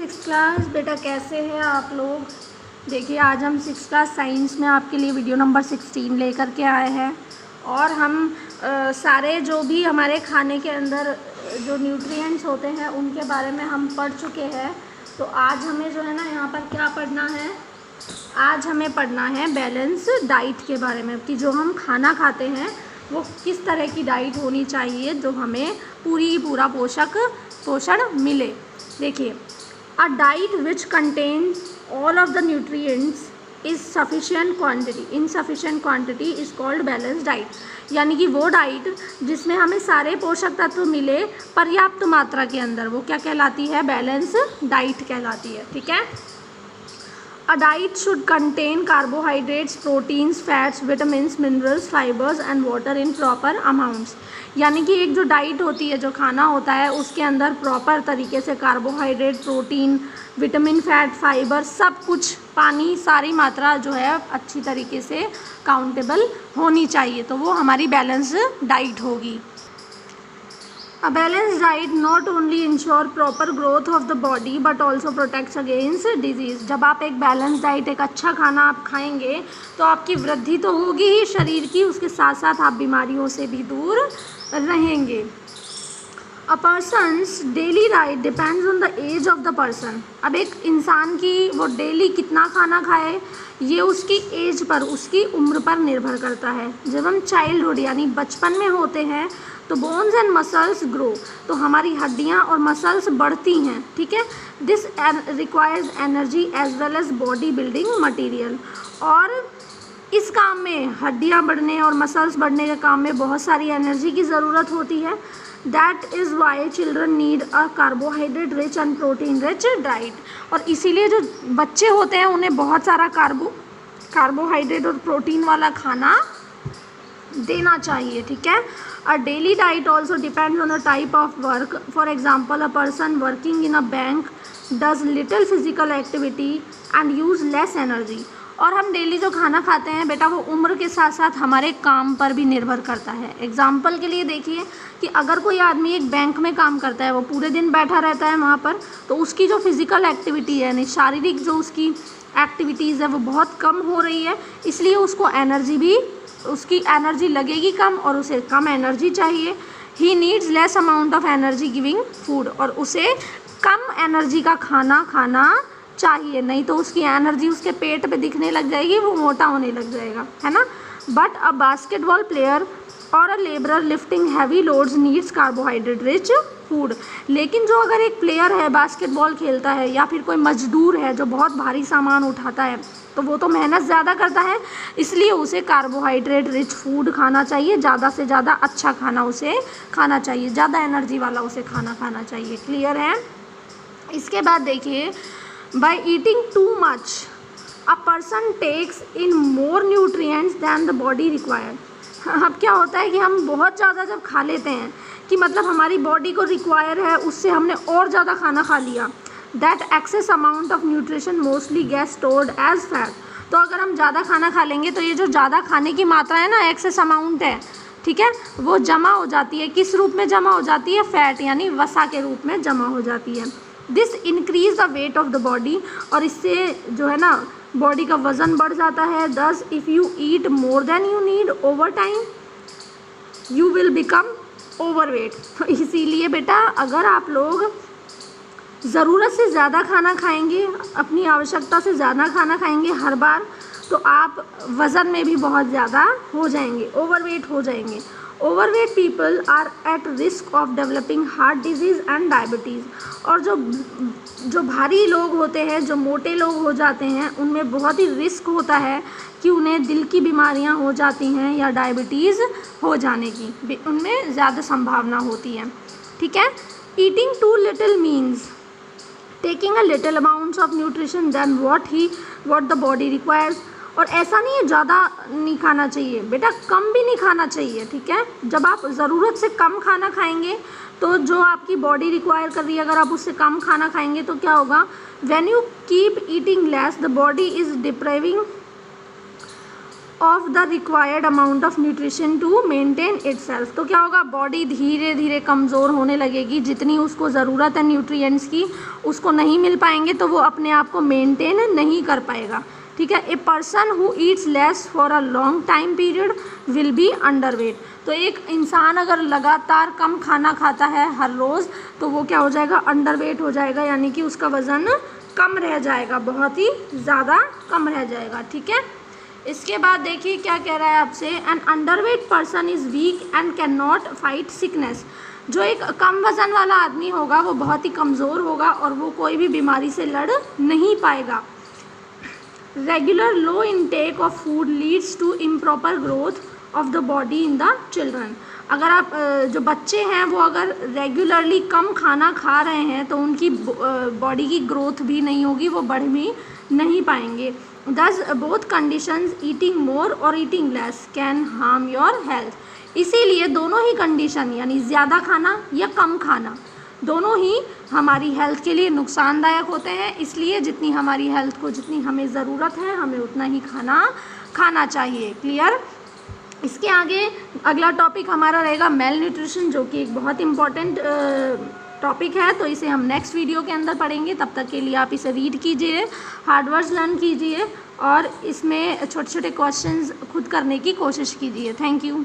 Six class बेटा, कैसे हैं आप लोग। देखिए आज हम सिक्स क्लास साइंस में आपके लिए वीडियो नंबर 16 लेकर के आए हैं और हम सारे जो भी हमारे खाने के अंदर जो न्यूट्रिएंट्स होते हैं उनके बारे में हम पढ़ चुके हैं। तो आज हमें जो है ना यहाँ पर क्या पढ़ना है, आज हमें पढ़ना है बैलेंस डाइट के बारे में कि जो हम खाना खाते हैं वो किस तरह की डाइट होनी चाहिए जो हमें पूरा पोषण मिले। देखिए, a diet which contains all of the nutrients is sufficient quantity, insufficient quantity is called balance diet. यानी कि वो डाइट जिसमें हमें सारे पोषक तत्व मिले पर्याप्त मात्रा के अंदर, वो क्या कहलाती है, बैलेंस डाइट कहलाती है। ठीक है। A diet should contain carbohydrates, proteins, fats, vitamins, minerals, fibers and water in proper amounts। यानी कि एक जो डाइट होती है, जो खाना होता है, उसके अंदर प्रॉपर तरीके से carbohydrate, protein, vitamin, fat, fibre, सब कुछ, पानी, सारी मात्रा जो है अच्छी तरीके से काउंटेबल होनी चाहिए, तो वो हमारी बैलेंस डाइट होगी। A balanced diet not only ensure proper growth of the body but also protects against disease। जब आप एक बैलेंस डाइट, एक अच्छा खाना आप खाएंगे तो आपकी वृद्धि तो होगी ही शरीर की, उसके साथ साथ आप बीमारियों से भी दूर रहेंगे। A person's daily diet depends on the age of the person। अब एक इंसान की वो डेली कितना खाना खाए ये उसकी एज पर, उसकी उम्र पर निर्भर करता है। जब हम चाइल्डहुड यानी बचपन में होते हैं तो बोन्स एंड मसल्स ग्रो, तो हमारी हड्डियां और मसल्स बढ़ती हैं। ठीक है। This requires energy as well as body building material. और इस काम में, हड्डियां बढ़ने और मसल्स बढ़ने के काम में बहुत सारी एनर्जी की ज़रूरत होती है। That is why children need a carbohydrate rich and protein rich diet. और इसीलिए जो बच्चे होते हैं उन्हें बहुत सारा कार्बोहाइड्रेट और प्रोटीन वाला खाना देना चाहिए। ठीक है। A daily diet also depends on the type of work. For example, a person working in a bank does little physical activity and use less energy। और हम डेली जो खाना खाते हैं बेटा वो उम्र के साथ साथ हमारे काम पर भी निर्भर करता है। एग्जाम्पल के लिए देखिए कि अगर कोई आदमी एक बैंक में काम करता है, वो पूरे दिन बैठा रहता है वहाँ पर, तो उसकी जो फिज़िकल एक्टिविटी है, यानी शारीरिक जो उसकी एक्टिविटीज़ है वो बहुत कम हो रही है, इसलिए उसकी एनर्जी लगेगी कम और उसे कम एनर्जी चाहिए। He needs less amount of energy giving food, और उसे कम एनर्जी का खाना खाना चाहिए, नहीं तो उसकी एनर्जी उसके पेट पे दिखने लग जाएगी, वो मोटा होने लग जाएगा, है ना। बट अ बास्केटबॉल प्लेयर और a labourer lifting heavy loads needs carbohydrate rich food. लेकिन जो अगर एक प्लेयर है, बास्केटबॉल खेलता है, या फिर कोई मजदूर है जो बहुत भारी सामान उठाता है, तो वो तो मेहनत ज़्यादा करता है, इसलिए उसे कार्बोहाइड्रेट रिच फूड खाना चाहिए, ज़्यादा से ज़्यादा अच्छा खाना उसे खाना चाहिए, ज़्यादा एनर्जी वाला उसे खाना खाना चाहिए। क्लियर है। इसके बाद देखिए, by eating too much a person takes in more nutrients than the body required. अब क्या होता है कि हम बहुत ज़्यादा जब खा लेते हैं कि मतलब हमारी बॉडी को रिक्वायर है, उससे हमने और ज़्यादा खाना खा लिया, that excess amount of nutrition mostly get stored as fat. तो अगर हम ज़्यादा खाना खा लेंगे तो ये जो ज़्यादा खाने की मात्रा है ना, एक्सेस अमाउंट है, ठीक है, वो जमा हो जाती है। किस रूप में जमा हो जाती है, फैट यानी वसा के रूप में जमा हो जाती है। This increase the weight of the body, और इससे जो है ना बॉडी का वज़न बढ़ जाता है। दस if you eat more than you need over time you will become overweight. तो इसीलिए बेटा अगर आप लोग ज़रूरत से ज़्यादा खाना खाएंगे, अपनी आवश्यकता से ज़्यादा खाना खाएंगे हर बार, तो आप वज़न में भी बहुत ज़्यादा हो जाएंगे, ओवरवेट हो जाएंगे। Overweight people are at risk of developing heart disease and diabetes. और जो भारी लोग होते हैं, जो मोटे लोग हो जाते हैं, उनमें बहुत ही रिस्क होता है कि उन्हें दिल की बीमारियां हो जाती हैं या डायबिटीज़ हो जाने की, उनमें ज़्यादा संभावना होती है। ठीक है। Eating too little means taking a little amounts of nutrition than what the body requires. और ऐसा नहीं है ज़्यादा नहीं खाना चाहिए बेटा, कम भी नहीं खाना चाहिए। ठीक है। जब आप ज़रूरत से कम खाना खाएंगे तो जो आपकी बॉडी रिक्वायर कर रही है, अगर आप उससे कम खाना खाएंगे तो क्या होगा, when you keep eating less the body is depriving of the required amount of nutrition to maintain itself. तो क्या होगा, बॉडी धीरे धीरे कमज़ोर होने लगेगी, जितनी उसको ज़रूरत है न्यूट्रिएंट्स की उसको नहीं मिल पाएंगे तो वो अपने आप को मेंटेन नहीं कर पाएगा। ठीक है। A person who Yeats less for a long time period will be underweight. तो एक इंसान अगर लगातार कम खाना खाता है हर रोज़ तो वो क्या हो जाएगा, अंडरवेट हो जाएगा, यानी कि उसका वज़न कम रह जाएगा, बहुत ही ज़्यादा कम रह जाएगा। ठीक है। इसके बाद देखिए क्या कह रहा है आपसे, an underweight person is weak and can not fight sickness. जो एक कम वज़न वाला आदमी होगा वो बहुत ही कमज़ोर होगा और वो कोई भी बीमारी से लड़ नहीं पाएगा। Regular low intake of food leads to improper growth of the body in the children. अगर आप जो बच्चे हैं वो अगर रेगुलरली कम खाना खा रहे हैं तो उनकी बॉडी की ग्रोथ भी नहीं होगी, वो बढ़ भी नहीं पाएंगे। दस बोथ कंडीशंस, ईटिंग मोर और eating less, can harm your health. इसीलिए दोनों ही कंडीशन यानी ज़्यादा खाना या कम खाना दोनों ही हमारी हेल्थ के लिए नुकसानदायक होते हैं। इसलिए जितनी हमारी हेल्थ को जितनी हमें ज़रूरत है हमें उतना ही खाना चाहिए। क्लियर। इसके आगे अगला टॉपिक हमारा रहेगा मेल न्यूट्रिशन, जो कि एक बहुत इम्पॉर्टेंट टॉपिक है, तो इसे हम नेक्स्ट वीडियो के अंदर पढ़ेंगे। तब तक के लिए आप इसे रीड कीजिए, हार्ड वर्ड्स लर्न कीजिए और इसमें छोटे छोटे क्वेश्चंस खुद करने की कोशिश कीजिए। Thank you.